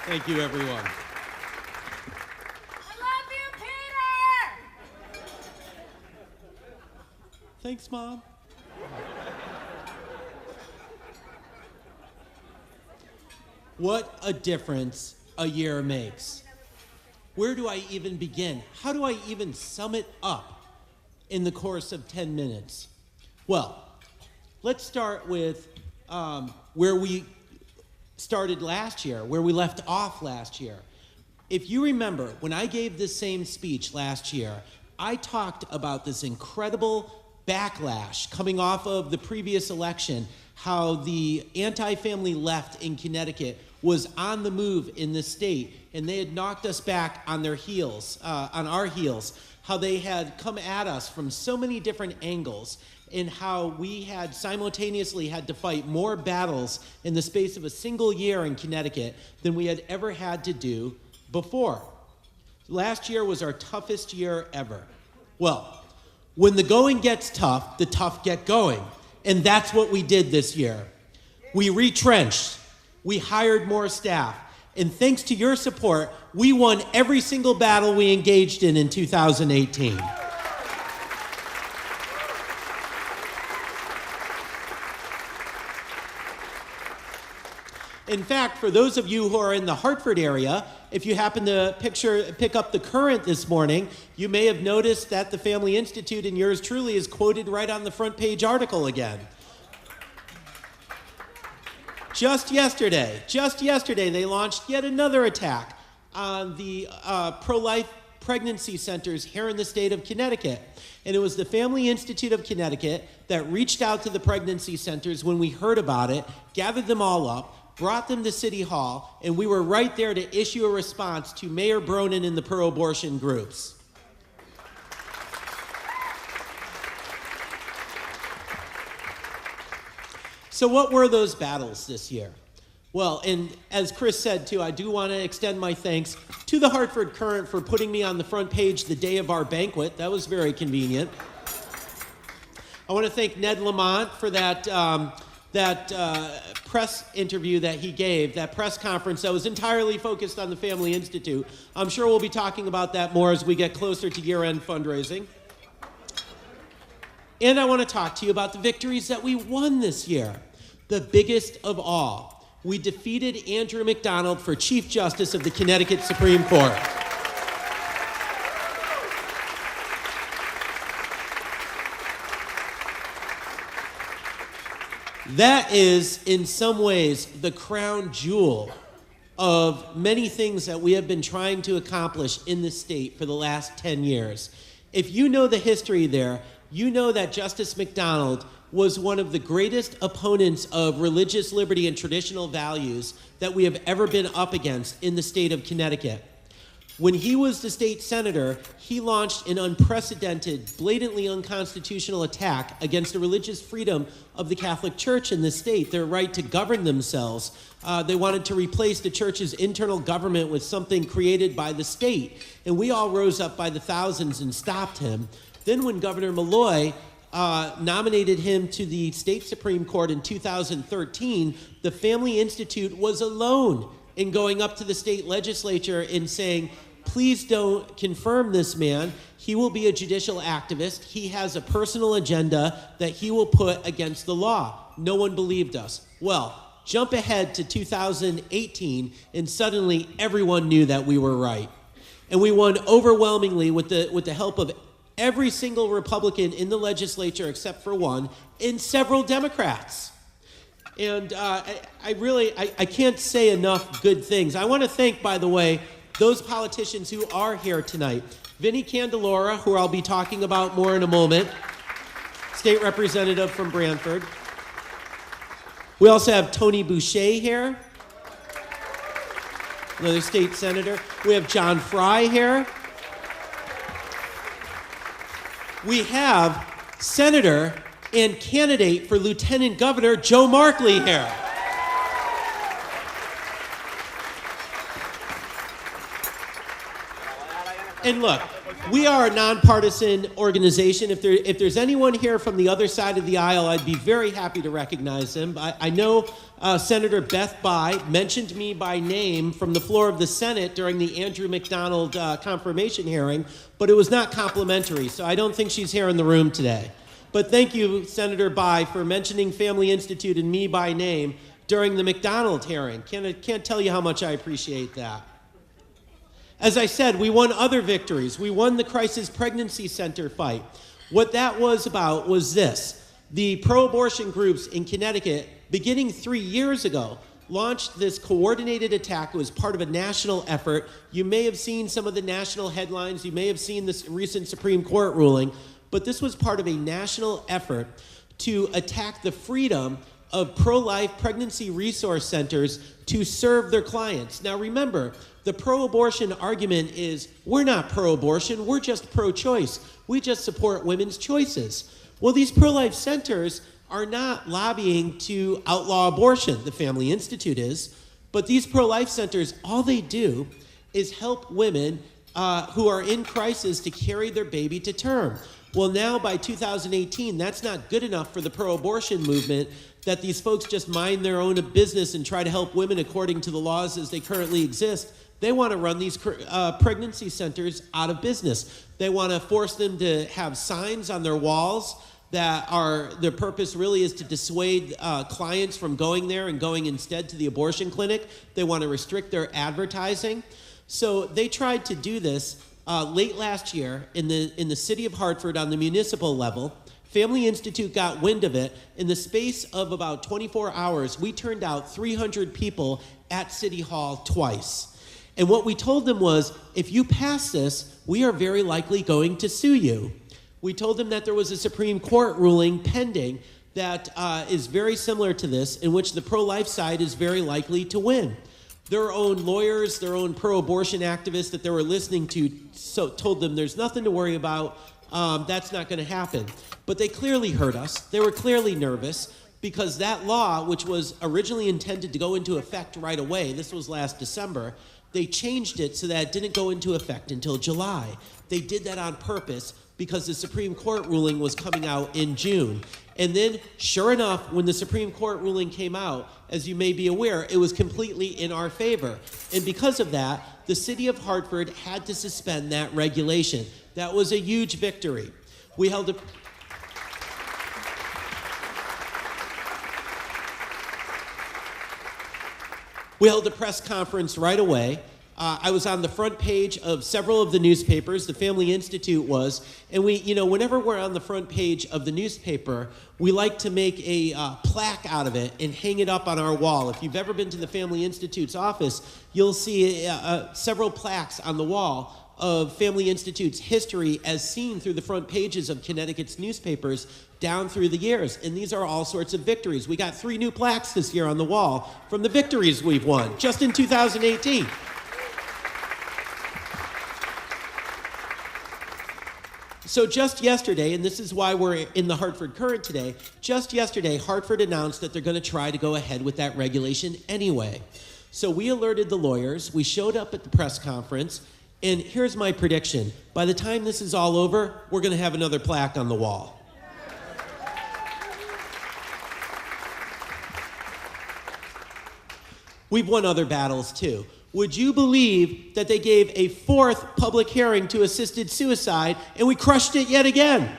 Thank you, everyone. I love you, Peter! Thanks, Mom. What a difference a year makes. Where do I even begin? How do I even sum it up in the course of 10 minutes? Well, let's start with where we started last year, where we left off last year. If you remember, when I gave this same speech last year, I talked about this incredible backlash coming off of the previous election, how the anti-family left in Connecticut was on the move in the state, and they had knocked us back on their heels, on our heels, how they had come at us from so many different angles, and how we had simultaneously had to fight more battles in the space of a single year in Connecticut than we had ever had to do before. Last year was our toughest year ever. Well, when the going gets tough, the tough get going. And that's what we did this year. We retrenched. We hired more staff. And thanks to your support, we won every single battle we engaged in 2018. In fact, for those of you who are in the Hartford area, if you happen to pick up the Current this morning, you may have noticed that the Family Institute and yours truly is quoted right on the front page article again. Just yesterday, they launched yet another attack on the pro-life pregnancy centers here in the state of Connecticut. And it was the Family Institute of Connecticut that reached out to the pregnancy centers when we heard about it, gathered them all up, brought them to City Hall, and we were right there to issue a response to Mayor Bronin and the pro-abortion groups. So what were those battles this year? Well, and as Chris said too, I do want to extend my thanks to the Hartford Current for putting me on the front page the day of our banquet. That was very convenient. I want to thank Ned Lamont for that press interview that he gave, that press conference that was entirely focused on the Family Institute. I'm sure we'll be talking about that more as we get closer to year-end fundraising. And I want to talk to you about the victories that we won this year. The biggest of all, we defeated Andrew McDonald for Chief Justice of the Connecticut Supreme Court. That is, in some ways, the crown jewel of many things that we have been trying to accomplish in this state for the last 10 years. If you know the history there, you know that Justice McDonald was one of the greatest opponents of religious liberty and traditional values that we have ever been up against in the state of Connecticut. When he was the state senator, he launched an unprecedented, blatantly unconstitutional attack against the religious freedom of the Catholic Church in the state, their right to govern themselves. They wanted to replace the church's internal government with something created by the state. And we all rose up by the thousands and stopped him. Then when Governor Malloy nominated him to the state Supreme Court in 2013, the Family Institute was alone in going up to the state legislature and saying, please don't confirm this man. He will be a judicial activist. He has a personal agenda that he will put against the law. No one believed us. Well, jump ahead to 2018, and suddenly everyone knew that we were right. And we won overwhelmingly with the help of every single Republican in the legislature except for one, and several Democrats. And I can't say enough good things. I want to thank, by the way, those politicians who are here tonight. Vincent Candelora, who I'll be talking about more in a moment, State Representative from Branford. We also have Tony Boucher here, another state senator. We have John Fry here. We have Senator and candidate for Lieutenant Governor Joe Markley here. And look, We are a nonpartisan organization. If there's anyone here from the other side of the aisle, I'd be very happy to recognize them. I know Senator Beth Bayh mentioned me by name from the floor of the Senate during the Andrew McDonald confirmation hearing, but it was not complimentary, so I don't think she's here in the room today. But thank you, Senator Bayh, for mentioning Family Institute and me by name during the McDonald hearing. Can't tell you how much I appreciate that. As I said, we won other victories. We won the Crisis Pregnancy Center fight. What that was about was this. The pro-abortion groups in Connecticut, beginning 3 years ago, launched this coordinated attack. It was part of a national effort. You may have seen some of the national headlines. You may have seen this recent Supreme Court ruling. But this was part of a national effort to attack the freedom of pro-life pregnancy resource centers to serve their clients. Now remember, the pro-abortion argument is, we're not pro-abortion, we're just pro-choice. We just support women's choices. Well, these pro-life centers are not lobbying to outlaw abortion. The Family Institute is. But these pro-life centers, all they do is help women who are in crisis to carry their baby to term. Well, now by 2018, that's not good enough for the pro-abortion movement, that these folks just mind their own business and try to help women according to the laws as they currently exist. They want to run these pregnancy centers out of business. They want to force them to have signs on their walls that their purpose really is to dissuade clients from going there and going instead to the abortion clinic. They want to restrict their advertising. So they tried to do this late last year in the city of Hartford on the municipal level. Family Institute got wind of it. In the space of about 24 hours, we turned out 300 people at City Hall twice. And what we told them was, if you pass this, we are very likely going to sue you. We told them that there was a Supreme Court ruling pending that is very similar to this, in which the pro-life side is very likely to win. Their own lawyers, their own pro-abortion activists that they were listening to told them there's nothing to worry about, that's not going to happen. But they clearly heard us. They were clearly nervous because that law, which was originally intended to go into effect right away, this was last December, they changed it so that it didn't go into effect until July. They did that on purpose because the Supreme Court ruling was coming out in June. And then, sure enough, when the Supreme Court ruling came out, as you may be aware, it was completely in our favor. And because of that, the city of Hartford had to suspend that regulation. That was a huge victory. We held a press conference right away. I was on the front page of several of the newspapers, the Family Institute was, and whenever we're on the front page of the newspaper, we like to make a plaque out of it and hang it up on our wall. If you've ever been to the Family Institute's office, you'll see several plaques on the wall of Family Institute's history as seen through the front pages of Connecticut's newspapers down through the years. And these are all sorts of victories. We got 3 new plaques this year on the wall from the victories we've won just in 2018. So just yesterday, and this is why we're in the Hartford Current today, just yesterday, Hartford announced that they're going to try to go ahead with that regulation anyway. So we alerted the lawyers, we showed up at the press conference, and here's my prediction. By the time this is all over, we're going to have another plaque on the wall. We've won other battles too. Would you believe that they gave a 4th public hearing to assisted suicide, and we crushed it yet again?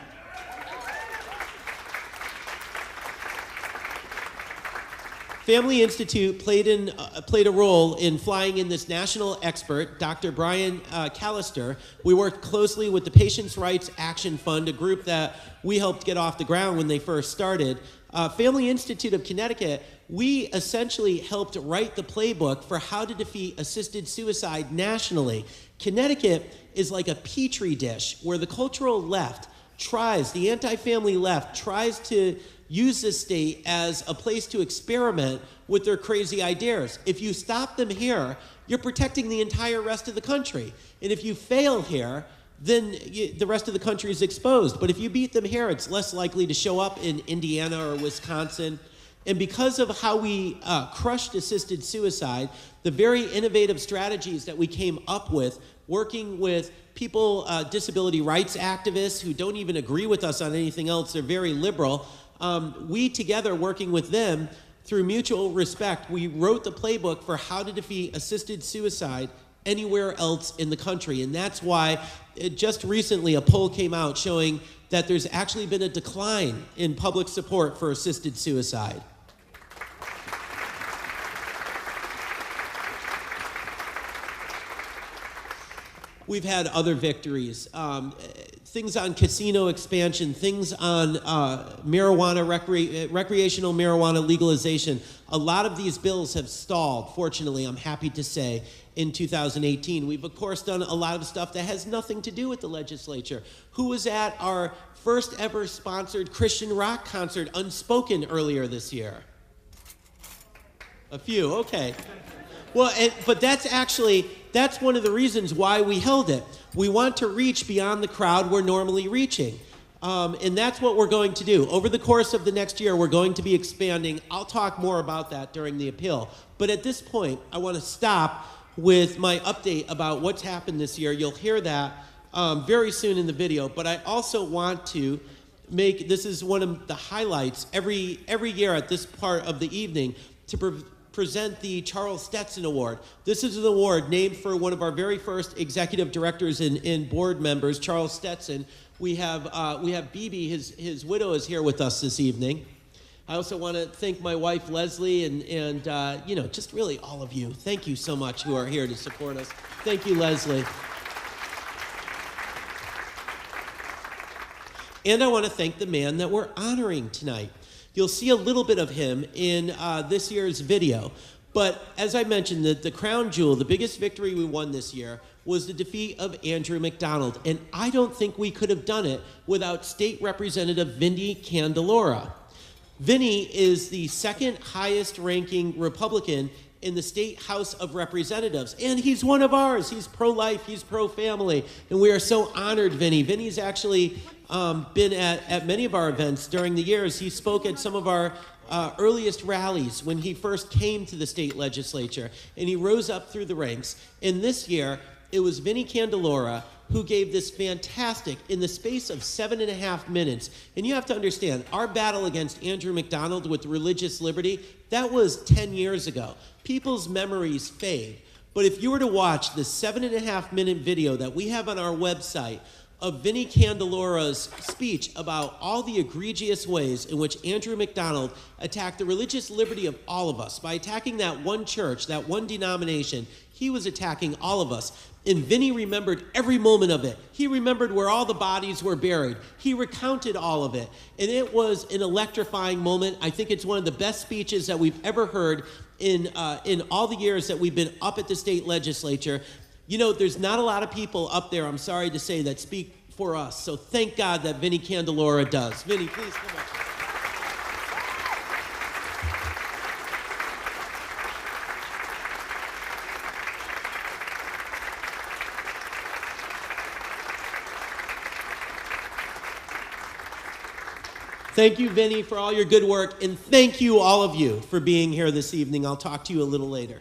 Family Institute played a role in flying in this national expert, Dr. Brian Callister. We worked closely with the Patients' Rights Action Fund, a group that we helped get off the ground when they first started. Family Institute of Connecticut, we essentially helped write the playbook for how to defeat assisted suicide nationally. Connecticut is like a petri dish where the cultural left the anti-family left tries to use this state as a place to experiment with their crazy ideas. If you stop them here, you're protecting the entire rest of the country. And if you fail here, then the rest of the country is exposed. But if you beat them here, it's less likely to show up in Indiana or Wisconsin. And because of how we crushed assisted suicide, the very innovative strategies that we came up with, working with people, disability rights activists who don't even agree with us on anything else, they're very liberal, we together, working with them, through mutual respect, we wrote the playbook for how to defeat assisted suicide anywhere else in the country. And that's why just recently a poll came out showing that there's actually been a decline in public support for assisted suicide. We've had other victories, things on casino expansion, things on marijuana, recreational marijuana legalization. A lot of these bills have stalled, fortunately, I'm happy to say, in 2018. We've, of course, done a lot of stuff that has nothing to do with the legislature. Who was at our first ever sponsored Christian rock concert, Unspoken, earlier this year? A few, okay. Well, but that's one of the reasons why we held it. We want to reach beyond the crowd we're normally reaching. And that's what we're going to do. Over the course of the next year, we're going to be expanding. I'll talk more about that during the appeal. But at this point, I want to stop with my update about what's happened this year. You'll hear that very soon in the video. But I also want to make, this is one of the highlights every year at this part of the evening, to present the Charles Steston Award. This is an award named for one of our very first executive directors and board members, Charles Steston. We have Bibi, his widow, is here with us this evening. I also want to thank my wife Leslie and just really all of you. Thank you so much who are here to support us. Thank you, Leslie. And I want to thank the man that we're honoring tonight. You'll see a little bit of him in this year's video. But as I mentioned, the crown jewel, the biggest victory we won this year, was the defeat of Andrew McDonald. And I don't think we could have done it without State Representative Vincent Candelora. Vinny is the second highest ranking Republican in the State House of Representatives. And he's one of ours. He's pro-life, he's pro-family. And we are so honored, Vinny. Vinny's actually been at many of our events during the years. He spoke at some of our earliest rallies when he first came to the state legislature, and he rose up through the ranks. And this year, it was Vincent Candelora who gave this fantastic, in the space of 7.5 minutes. And you have to understand, our battle against Andrew McDonald with religious liberty, that was 10 years ago. People's memories fade. But if you were to watch the 7.5 minute video that we have on our website of Vincent Candelora's speech about all the egregious ways in which Andrew McDonald attacked the religious liberty of all of us. By attacking that one church, that one denomination, he was attacking all of us. And Vinny remembered every moment of it. He remembered where all the bodies were buried. He recounted all of it. And it was an electrifying moment. I think it's one of the best speeches that we've ever heard in all the years that we've been up at the state legislature. You know, there's not a lot of people up there, I'm sorry to say, that speak for us. So thank God that Vincent Candelora does. Vinny, please come up. Thank you, Vinny, for all your good work, and thank you, all of you, for being here this evening. I'll talk to you a little later.